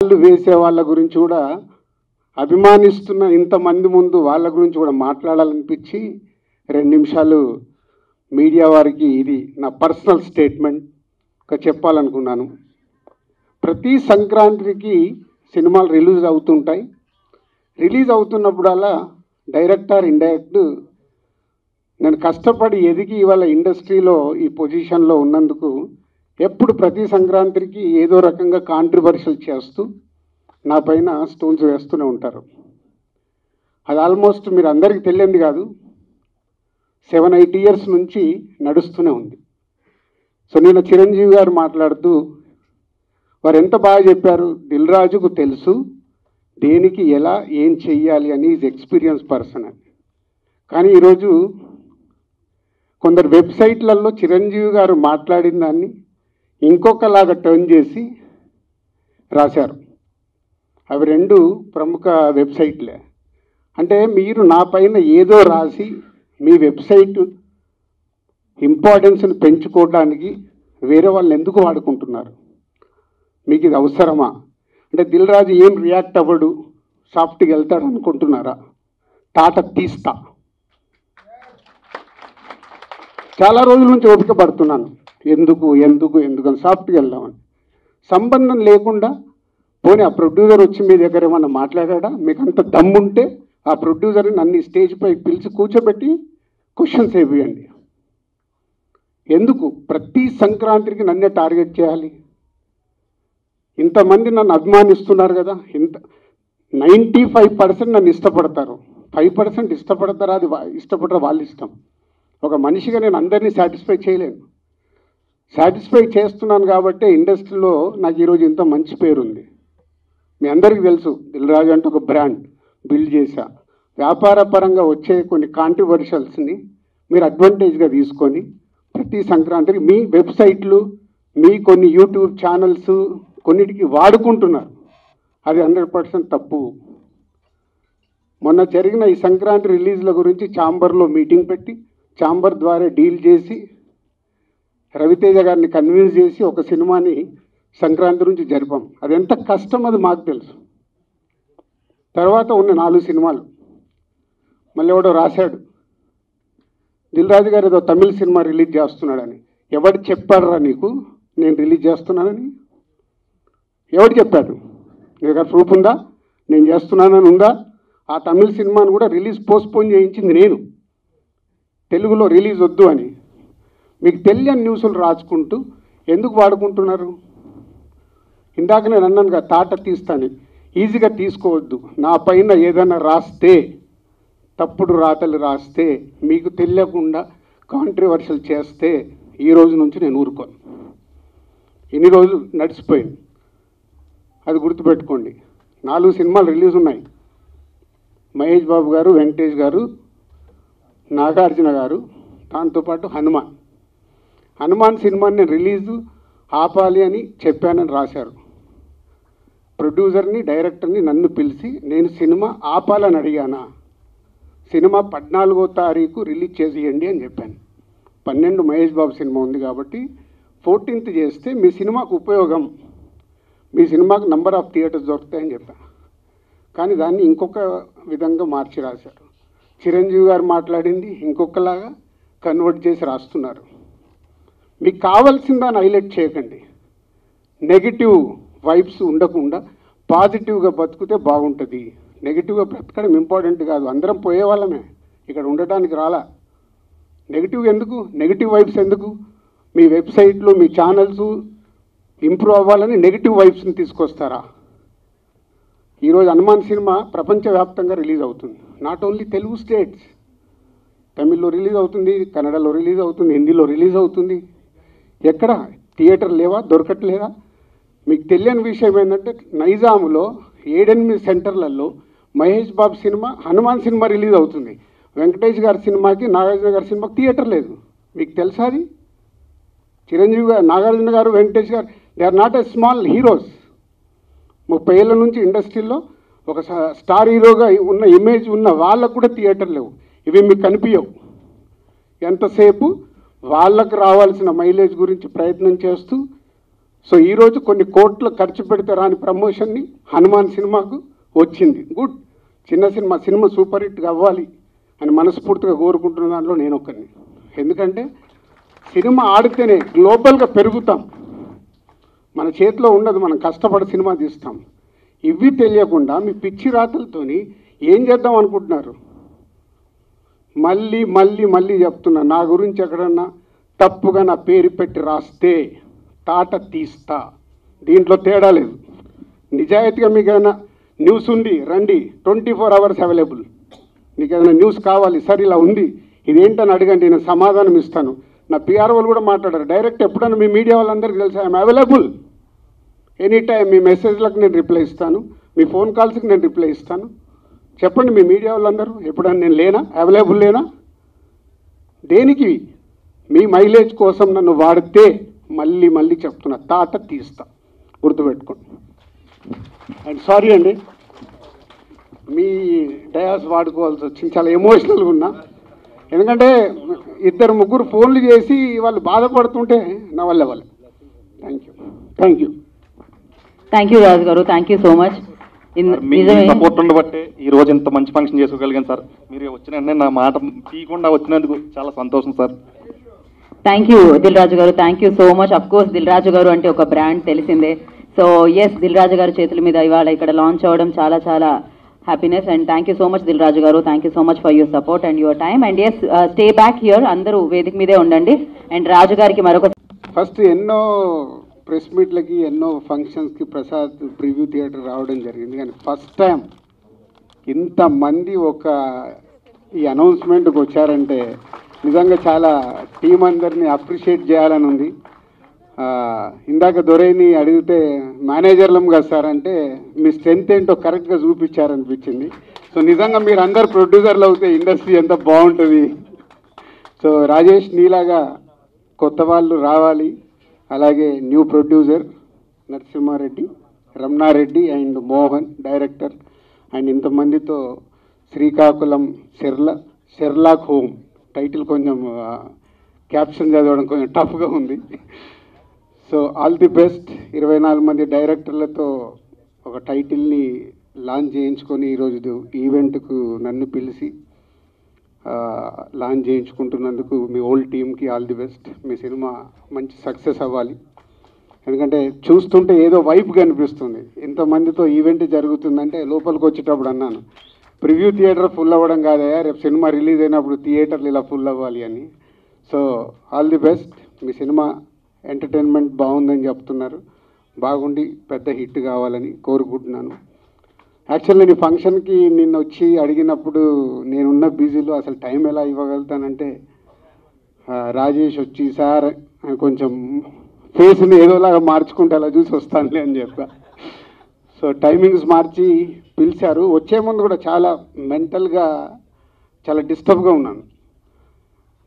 వాళ్ళు వేసే వాళ్ళ గురించి కూడా అభిమానిస్తున్న ఇంతమంది ముందు వాళ్ళ గురించి కూడా మాట్లాడాలనిపించి 2 నిమిషాలు మీడియా వారికి ఇది నా పర్సనల్ స్టేట్మెంట్గా చెప్పాలనుకున్నాను. ప్రతి సంక్రాంతికి సినిమాలు రిలీజ్ అవుతుంటాయి. రిలీజ్ అవుతున్నప్పుడల్లా డైరెక్టర్ ఇండైరెక్ట్ నేను కష్టపడి ఎదిగి ఇవాళ ఇండస్ట్రీలో ఈ పొజిషన్లో ఉన్నందుకు ఎప్పుడు ప్రతి సంక్రాంతికి ఏదో రకంగా కాంట్రవర్షియల్ చేస్తూ నా పైన స్టోన్స్ వేస్తూనే ఉంటారు. అది ఆల్మోస్ట్ మీరు అందరికీ తెలియంది కాదు, 7-8 ఇయర్స్ నుంచి నడుస్తూనే ఉంది. సో నేను చిరంజీవి గారు మాట్లాడుతూ వారు ఎంత బాగా చెప్పారు, దిల్ రాజుకు తెలుసు దేనికి ఎలా ఏం చెయ్యాలి అని, ఈజ్ ఎక్స్పీరియన్స్ పర్సన్ అని. కానీ ఈరోజు కొందరు వెబ్సైట్లలో చిరంజీవి గారు మాట్లాడిన దాన్ని ఇంకొకలాగా టర్న్ చేసి రాశారు. అవి 2 ప్రముఖ వెబ్సైట్లే. అంటే మీరు నా పైన ఏదో రాసి మీ వెబ్సైట్ ఇంపార్టెన్స్ని పెంచుకోవడానికి వేరే వాళ్ళు ఎందుకు వాడుకుంటున్నారు? మీకు ఇది అవసరమా? అంటే దిల్ రాజు ఏం రియాక్ట్ అవ్వడు, సాఫ్ట్గా వెళ్తాడు అనుకుంటున్నారా? తాట తీస్తా. చాలా రోజుల నుంచి ఓపిక పడుతున్నాను, ఎందుకు ఎందుకు ఎందుకు అని సాఫ్ట్గా వెళ్దామని. సంబంధం లేకుండా పోనీ ఆ ప్రొడ్యూసర్ వచ్చి మీ దగ్గర ఏమన్నా మాట్లాడా? మీకు అంత దమ్ముంటే ఆ ప్రొడ్యూసర్ని నన్ను స్టేజ్పై పిలిచి కూర్చోబెట్టి క్వశ్చన్స్ వేయండి. ఎందుకు ప్రతి సంక్రాంతికి నన్నే టార్గెట్ చేయాలి? ఇంతమంది నన్ను అభిమానిస్తున్నారు కదా, 95% నన్ను ఇష్టపడతారు, 5% ఇష్టపడతారా? అది ఇష్టపడరా వాళ్ళ ఇష్టం. ఒక మనిషిగా నేను అందరినీ సాటిస్ఫై చేయలేను. సాటిస్ఫై చేస్తున్నాను కాబట్టి ఇండస్ట్రీలో నాకు ఈరోజు ఇంత మంచి పేరుంది. మీ అందరికీ తెలుసు, దిల్ రాజు అంటే ఒక బ్రాండ్ బిల్డ్ చేశా. వ్యాపార పరంగా వచ్చే కొన్ని కాంట్రవర్షియల్స్ని మీరు అడ్వాంటేజ్గా తీసుకొని ప్రతి సంక్రాంతికి మీ వెబ్సైట్లు, మీ కొన్ని యూట్యూబ్ ఛానల్స్ కొన్నిటికి వాడుకుంటున్నారు. అది 100% తప్పు. మొన్న జరిగిన ఈ సంక్రాంతి రిలీజ్ల గురించి ఛాంబర్లో మీటింగ్ పెట్టి ఛాంబర్ ద్వారా డీల్ చేసి రవితేజ గారిని కన్విన్స్ చేసి ఒక సినిమాని సంక్రాంతి నుంచి జరిపాం. అది ఎంత కష్టం అది మాకు తెలుసు. తర్వాత ఉన్న 4 సినిమాలు మళ్ళీ ఎవడో రాశాడు, దిల్ రాజు గారు ఏదో తమిళ సినిమా రిలీజ్ చేస్తున్నాడని. ఎవడు చెప్పాడురా నీకు నేను రిలీజ్ చేస్తున్నానని? ఎవడు చెప్పాడు? నీ దగ్గర ప్రూఫ్ ఉందా నేను చేస్తున్నానని ఉందా? ఆ తమిళ సినిమాను కూడా రిలీజ్ పోస్ట్పోన్ చేయించింది నేను, తెలుగులో రిలీజ్ వద్దు అని. మీకు తెలియని న్యూస్లు రాసుకుంటూ ఎందుకు వాడుకుంటున్నారు? ఇందాక నేను అన్నాను కదా, తాట తీస్తాను. ఈజీగా తీసుకోవద్దు. నా పైన ఏదైనా రాస్తే, తప్పుడు రాతలు రాస్తే, మీకు తెలియకుండా కాంట్రవర్షియల్ చేస్తే ఈ రోజు నుంచి నేను ఊరుకోను. ఇన్ని రోజులు నడిచిపోయింది, అది గుర్తుపెట్టుకోండి. 4 సినిమాలు రిలీజ్ ఉన్నాయి. మహేష్ బాబు గారు, వెంకటేష్ గారు, నాగార్జున గారు, దాంతోపాటు హనుమాన్ సినిమాని నేను రిలీజు ఆపాలి అని చెప్పానని రాశారు. ప్రొడ్యూసర్ని డైరెక్టర్ని నన్ను పిలిచి నేను సినిమా ఆపాలని అడిగానా? సినిమా 14వ తారీఖు రిలీజ్ చేసేయండి అని చెప్పాను. 12 మహేష్ బాబు సినిమా ఉంది కాబట్టి 14th చేస్తే మీ సినిమాకు ఉపయోగం, మీ సినిమాకు నంబర్ ఆఫ్ థియేటర్స్ దొరుకుతాయని చెప్పాను. కానీ దాన్ని ఇంకొక విధంగా మార్చి రాశారు. చిరంజీవి గారు మాట్లాడింది ఇంకొకలాగా కన్వర్ట్ చేసి రాస్తున్నారు. మీకు కావాల్సిన దాన్ని హైలైట్ చేయకండి. నెగిటివ్ వైబ్స్ ఉండకుండా పాజిటివ్గా బతుకుతే బాగుంటుంది. నెగిటివ్గా బ్రతకడం ఇంపార్టెంట్ కాదు, అందరం పోయేవాళ్ళమే, ఇక్కడ ఉండటానికి రాలా. నెగిటివ్ ఎందుకు, నెగిటివ్ వైబ్స్ ఎందుకు? మీ వెబ్సైట్లు, మీ ఛానల్స్ ఇంప్రూవ్ అవ్వాలని నెగిటివ్ వైబ్స్ని తీసుకొస్తారా? ఈరోజు హనుమాన్ సినిమా ప్రపంచవ్యాప్తంగా రిలీజ్ అవుతుంది. నాట్ ఓన్లీ తెలుగు స్టేట్స్, తమిళ్లో రిలీజ్ అవుతుంది, కన్నడలో రిలీజ్ అవుతుంది, హిందీలో రిలీజ్ అవుతుంది. ఎక్కడ థియేటర్ లేవా, దొరకట్లేదా? మీకు తెలియని విషయం ఏంటంటే నైజాములో 7-8 సెంటర్లలో Mahesh Babu cinema, Hanuman cinema release అవుతుంది. వెంకటేష్ గారి సినిమాకి, నాగార్జున గారి సినిమాకి థియేటర్ లేదు. మీకు తెలుసా అది? చిరంజీవి గారు, Nagarjuna garu, Venkatesh garu, they are not a small heroes. 30 ఏళ్ళ నుంచి ఇండస్ట్రీలో ఒక స్టార్ హీరోగా ఉన్న ఇమేజ్ ఉన్న వాళ్ళకు కూడా థియేటర్ లేవు. ఇవి మీకు కనిపించవు. ఎంతసేపు వాళ్ళకు రావాల్సిన మైలేజ్ గురించి ప్రయత్నం చేస్తూ సో ఈరోజు కొన్ని కోట్లు ఖర్చు పెడితే రాని ప్రమోషన్ని హనుమాన్ సినిమాకు వచ్చింది. గుడ్, చిన్న సినిమా సూపర్ హిట్గా అవ్వాలి అని మనస్ఫూర్తిగా కోరుకుంటున్న దాంట్లో నేను ఒక్కరిని. ఎందుకంటే సినిమా ఆడితేనే గ్లోబల్గా పెరుగుతాం, మన చేతిలో ఉండదు, మనం కష్టపడి సినిమా తీస్తాం. ఇవి తెలియకుండా మీ పిచ్చి రాతలతోని ఏం చేద్దాం అనుకుంటున్నారు? మళ్ళీ మళ్ళీ మళ్ళీ చెప్తున్నా, నా గురించి ఎక్కడన్నా తప్పుగా నా పేరు పెట్టి రాస్తే తాట తీస్తా. దీంట్లో తేడా లేదు. నిజాయితీగా మీకు ఏదైనా న్యూస్ ఉంది రండి, 24 hours అవైలబుల్. మీకు ఏదైనా న్యూస్ కావాలి, సార్ ఇలా ఉంది ఇదేంటని అడగండి, నేను సమాధానం ఇస్తాను. నా పిఆర్ వాళ్ళు కూడా మాట్లాడారు డైరెక్ట్. ఎప్పుడన్నా మీ మీడియా వాళ్ళందరికీ తెలుసు ఐఎమ్ అవైలబుల్ ఎనీ టైం. మీ మెసేజ్లకు నేను రిప్లై ఇస్తాను, మీ ఫోన్ కాల్స్కి నేను రిప్లై ఇస్తాను. చెప్పండి మీ మీడియా వాళ్ళందరూ, ఎప్పుడన్నా నేను లేనా, అవైలబుల్ లేనా? దేనికి? మీ మైలేజ్ కోసం నన్ను వాడితే మళ్ళీ మళ్ళీ చెప్తున్నా, తాట తీస్తా, గుర్తుపెట్టుకోండి. అండ్ సారీ అండి, మీ డయాస్ వాడుకోవాల్సి వచ్చింది, చాలా ఎమోషనల్గా ఉన్నా. ఎందుకంటే 2-3 ఫోన్లు చేసి వాళ్ళు బాధపడుతుంటే నా వల్ల వాళ్ళు. థ్యాంక్ యూ రాజు గారు, thank you so much. Support ఉండబట్టే ఈ రోజు ఇంత మంచి ఫంక్షన్ చేసుకోగలిగాను సార్. మీరు వచ్చిన నా మాట తీయకుండా వచ్చినందుకు చాలా సంతోషం sir. Thank you Dil Raju గారు, thank you so much. Of course Dil Raju గారు అంటే ఒక బ్రాండ్ తెలిసిందే. సో ఎస్, దిల్ రాజు గారి చేతుల మీద ఇవాళ ఇక్కడ లాంచ్ అవ్వడం చాలా చాలా happiness. And thank you so much Dil Raju గారు, thank you so much for your support and your time. And yes, stay back here, అందరూ వేదిక మీదే ఉండండి. అండ్ రాజు గారికి మరొక ఫస్ట్ ఎన్నో ప్రెస్ మీట్లకి ఎన్నో ఫంక్షన్స్కి ప్రసాద్ ప్రివ్యూ థియేటర్ రావడం జరిగింది, కానీ ఫస్ట్ టైం ఇంతమంది ఈ అనౌన్స్మెంట్కి వచ్చారంటే నిజంగా చాలా టీం అందరినీ అప్రిషియేట్ చేయాలని ఉంది. ఇందాక దొరైని అడిగితే మేనేజర్లం కదా సార్ అంటే మీ స్ట్రెంత్ ఏంటో కరెక్ట్గా చూపించారనిపించింది. సో నిజంగా మీరు అందరు ప్రొడ్యూసర్లు అవుతే ఇండస్ట్రీ ఎంత బాగుంటుంది. సో రాజేష్, నీలాగా కొత్త వాళ్ళు రావాలి, అలాగే new producer Narasimha Reddy, Ramana Reddy and Mohan director, and ఇంతమందితో శ్రీకాకుళం షెర్లాక్ హోమ్ టైటిల్ కొంచెం క్యాప్షన్ చదవడం కొంచెం టఫ్గా ఉంది. So all the best. 24 మంది డైరెక్టర్లతో ఒక టైటిల్ని లాంచ్ చేయించుకొని ఈరోజు ఈవెంట్కు నన్ను పిలిచి లాంచ్ చేయించుకుంటున్నందుకు మీ ఓల్డ్ టీమ్కి all the best. Me cinema మంచి సక్సెస్ అవ్వాలి. ఎందుకంటే చూస్తుంటే ఏదో వైపు కనిపిస్తుంది, ఇంతమందితో ఈవెంట్ జరుగుతుందంటే. లోపలికి వచ్చేటప్పుడు అన్నాను, ప్రివ్యూ థియేటర్ ఫుల్ అవ్వడం కాదయా, రేపు సినిమా రిలీజ్ అయినప్పుడు థియేటర్లు ఇలా ఫుల్ అవ్వాలి అని. So all the best. Me cinema entertainment బాగుందని చెప్తున్నారు, బాగుండి పెద్ద హిట్ కావాలని కోరుకుంటున్నాను. యాక్చువల్లీ నేను ఫంక్షన్కి నిన్న వచ్చి అడిగినప్పుడు నేనున్న బిజీలో అసలు టైం ఎలా ఇవ్వగలుగుతానంటే రాజేష్ వచ్చి సార్ కొంచెం ఫేస్ని ఏదోలాగా మార్చుకుంటే అలా చూసి వస్తానులే అని చెప్పా. సో టైమింగ్స్ మార్చి పిలిచారు. వచ్చే ముందు కూడా చాలా మెంటల్గా చాలా డిస్టర్బ్గా ఉన్నాను.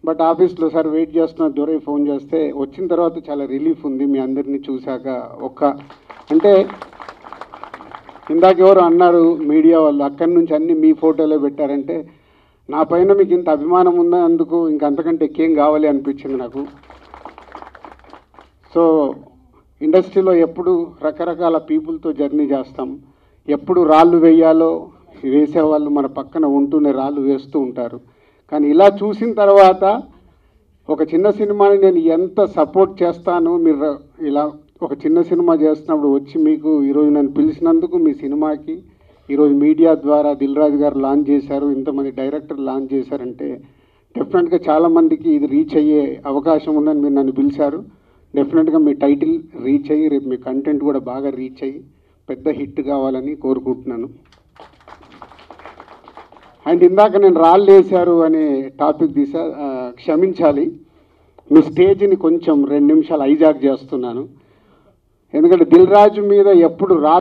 బట్ ఆఫీస్లో సార్ వెయిట్ చేస్తున్న దొరై ఫోన్ చేస్తే వచ్చిన తర్వాత చాలా రిలీఫ్ ఉంది. మీ అందరినీ చూశాక అంటే ఇందాక ఎవరు అన్నారు మీడియా వాళ్ళు, అక్కడి నుంచి అన్ని మీ ఫోటోలే పెట్టారంటే నా పైన మీకు ఇంత అభిమానం ఉందా, అందుకు ఇంకంతకంటే ఎక్కేం కావాలి అనిపించింది నాకు. సో ఇండస్ట్రీలో ఎప్పుడు రకరకాల పీపుల్తో జర్నీ చేస్తాం, ఎప్పుడు రాళ్ళు వేయాలో వేసేవాళ్ళు మన పక్కన ఉంటూనే రాళ్ళు వేస్తూ ఉంటారు. కానీ ఇలా చూసిన తర్వాత ఒక చిన్న సినిమాని నేను ఎంత సపోర్ట్ చేస్తాను, మీరు ఇలా ఒక చిన్న సినిమా చేస్తున్నప్పుడు వచ్చి మీకు ఈరోజు నన్ను పిలిచినందుకు మీ సినిమాకి ఈరోజు మీడియా ద్వారా దిల్ రాజు గారు లాంచ్ చేశారు, ఇంతమంది డైరెక్టర్ లాంచ్ చేశారంటే డెఫినెట్గా చాలామందికి ఇది రీచ్ అయ్యే అవకాశం ఉందని మీరు నన్ను పిలిచారు. డెఫినెట్గా మీ టైటిల్ రీచ్ అయ్యి రేపు మీ కంటెంట్ కూడా బాగా రీచ్ అయ్యి పెద్ద హిట్ కావాలని కోరుకుంటున్నాను. అండ్ ఇందాక నేను రాళ్ళు వేశారు అనే టాపిక్ క్షమించాలి, మీ స్టేజ్ని కొంచెం 2 నిమిషాలు హైజాక్ చేస్తున్నాను. ఎందుకంటే దిల్ రాజు మీద ఎప్పుడు